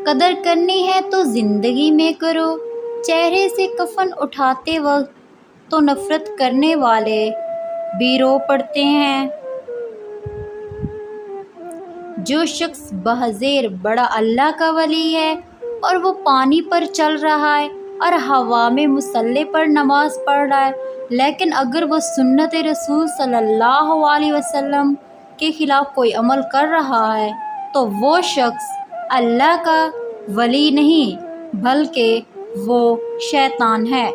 قدر کرنی ہے تو زندگی میں کرو، چہرے سے کفن اٹھاتے وقت تو نفرت کرنے والے بھی رو پڑتے ہیں۔ جو شخص بحذر بڑا اللہ کا ولی ہے اور وہ پانی پر چل رہا ہے اور ہوا میں مصلی پر نماز پڑھ رہا ہے، لیکن اگر وہ سنت رسول صلی اللہ علیہ وسلم کے خلاف کوئی عمل کر رہا ہے تو وہ شخص اللہ کا ولی نہیں بلکہ وہ شیطان ہے۔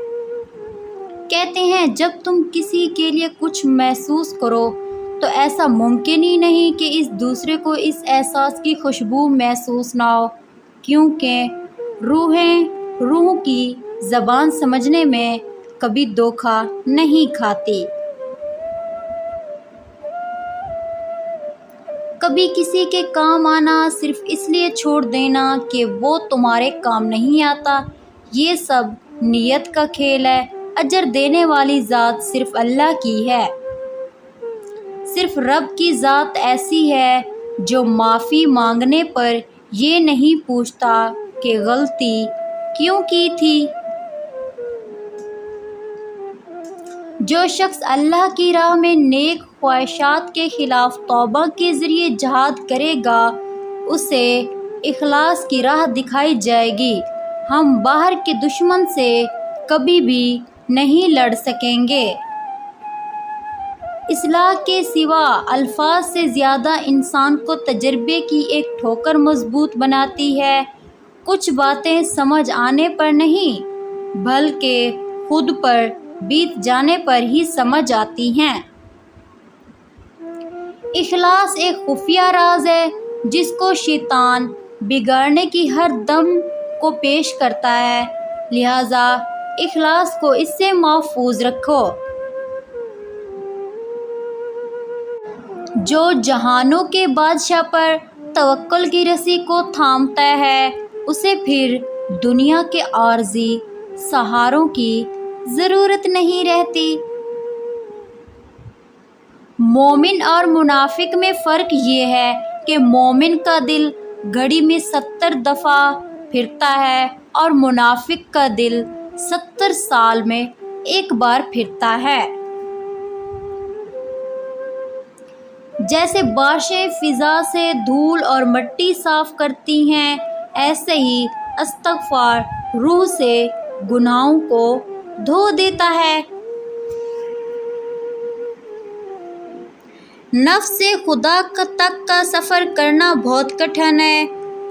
کہتے ہیں جب تم کسی کے لیے کچھ محسوس کرو تو ایسا ممکن ہی نہیں کہ اس دوسرے کو اس احساس کی خوشبو محسوس نہ ہو، کیونکہ روح کی زبان سمجھنے میں کبھی دھوکہ نہیں کھاتی۔ کبھی کسی کے کام آنا صرف اس لیے چھوڑ دینا کہ وہ تمہارے کام نہیں آتا، یہ سب نیت کا کھیل ہے۔ اجر دینے والی ذات صرف اللہ کی ہے۔ صرف رب کی ذات ایسی ہے جو معافی مانگنے پر یہ نہیں پوچھتا کہ غلطی کیوں کی تھی۔ جو شخص اللہ کی راہ میں نیک خواہشات کے خلاف توبہ کے ذریعے جہاد کرے گا اسے اخلاص کی راہ دکھائی جائے گی۔ ہم باہر کے دشمن سے کبھی بھی نہیں لڑ سکیں گے۔ اصلاح کے سوا الفاظ سے زیادہ انسان کو تجربے کی ایک ٹھوکر مضبوط بناتی ہے۔ کچھ باتیں سمجھ آنے پر نہیں بلکہ خود پر بیت جانے پر ہی سمجھ آتی ہیں۔ اخلاص ایک خفیہ راز ہے جس کو شیطان بگاڑنے کی ہر دم کو پیش کرتا ہے، لہذا اخلاص کو اس سے محفوظ رکھو۔ جو جہانوں کے بادشاہ پر توکل کی رسی کو تھامتا ہے اسے پھر دنیا کے عارضی سہاروں کی ضرورت نہیں رہتی۔ مومن اور منافق میں فرق یہ ہے کہ مومن کا دل گھڑی میں 70 دفعہ پھرتا ہے اور منافق کا دل 70 سال میں ایک بار پھرتا ہے۔ جیسے بارشیں فضا سے دھول اور مٹی صاف کرتی ہیں، ایسے ہی استغفار روح سے گناہوں کو دھو دیتا ہے۔ نفس سے خدا تک کا سفر کرنا بہت کٹھن ہے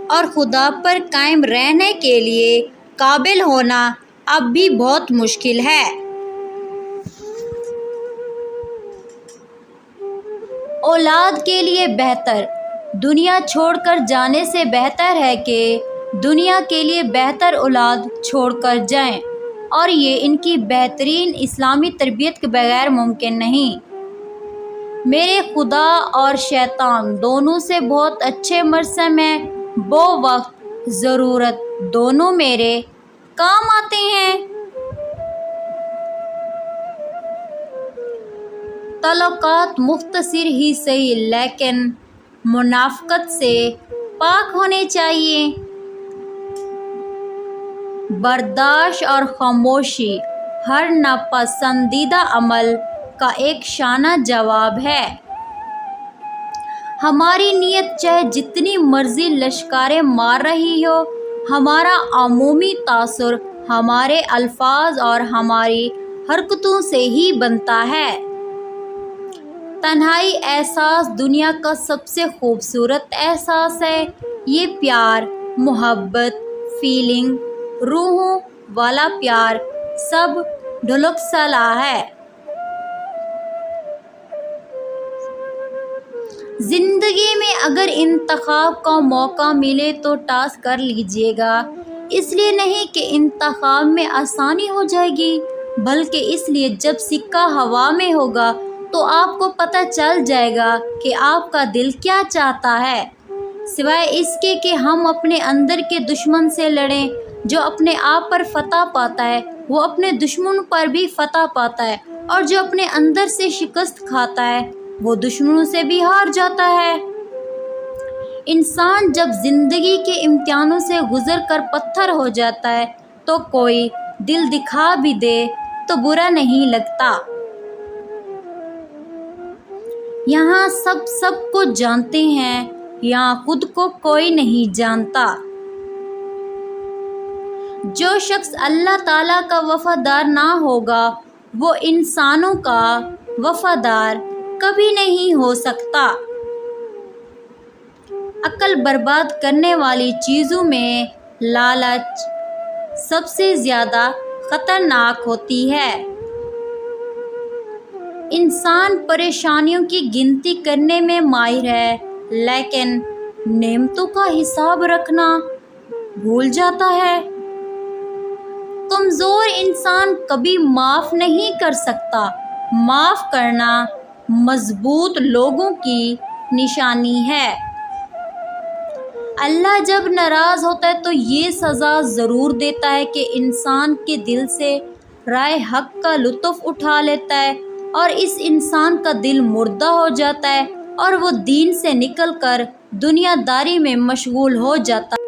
اور خدا پر قائم رہنے کے لیے قابل ہونا اب بھی بہت مشکل ہے۔ اولاد کے لیے بہتر دنیا چھوڑ کر جانے سے بہتر ہے کہ دنیا کے لیے بہتر اولاد چھوڑ کر جائیں، اور یہ ان کی بہترین اسلامی تربیت کے بغیر ممکن نہیں۔ میرے خدا اور شیطان دونوں سے بہت اچھے مرسم ہیں، بو وقت ضرورت دونوں میرے کام آتے ہیں۔ تعلقات مختصر ہی صحیح لیکن منافقت سے پاک ہونے چاہیے۔ برداشت اور خاموشی ہر ناپسندیدہ عمل کا ایک شانہ جواب ہے۔ ہماری نیت چاہے جتنی مرضی لشکاریں مار رہی ہو، ہمارا عمومی تاثر ہمارے الفاظ اور ہماری حرکتوں سے ہی بنتا ہے۔ تنہائی احساس دنیا کا سب سے خوبصورت احساس ہے۔ یہ پیار، محبت، فیلنگ، روحوں والا پیار سب ڈھلک سلا ہے۔ زندگی میں اگر انتخاب کا موقع ملے تو ٹاس کر لیجیے گا، اس لیے نہیں کہ انتخاب میں آسانی ہو جائے گی بلکہ اس لیے جب سکہ ہوا میں ہوگا تو آپ کو پتہ چل جائے گا کہ آپ کا دل کیا چاہتا ہے۔ سوائے اس کے کہ ہم اپنے اندر کے دشمن سے لڑیں، جو اپنے آپ پر فتح پاتا ہے وہ اپنے دشمن پر بھی فتح پاتا ہے، اور جو اپنے اندر سے شکست کھاتا ہے وہ دشمنوں سے بھی ہار جاتا ہے۔ انسان جب زندگی کے امتحانوں سے گزر کر پتھر ہو جاتا ہے تو کوئی دل دکھا بھی دے تو برا نہیں لگتا۔ یہاں سب کو جانتے ہیں، یہاں خود کو کوئی نہیں جانتا۔ جو شخص اللہ تعالیٰ کا وفادار نہ ہوگا وہ انسانوں کا وفادار کبھی نہیں ہو سکتا۔ عقل برباد کرنے والی چیزوں میں لالچ سب سے زیادہ خطرناک ہوتی ہے۔ انسان پریشانیوں کی گنتی کرنے میں ماہر ہے لیکن نعمتوں کا حساب رکھنا بھول جاتا ہے۔ کمزور انسان کبھی معاف نہیں کر سکتا، معاف کرنا مضبوط لوگوں کی نشانی ہے۔ اللہ جب ناراض ہوتا ہے تو یہ سزا ضرور دیتا ہے کہ انسان کے دل سے رائے حق کا لطف اٹھا لیتا ہے اور اس انسان کا دل مردہ ہو جاتا ہے اور وہ دین سے نکل کر دنیا داری میں مشغول ہو جاتا ہے۔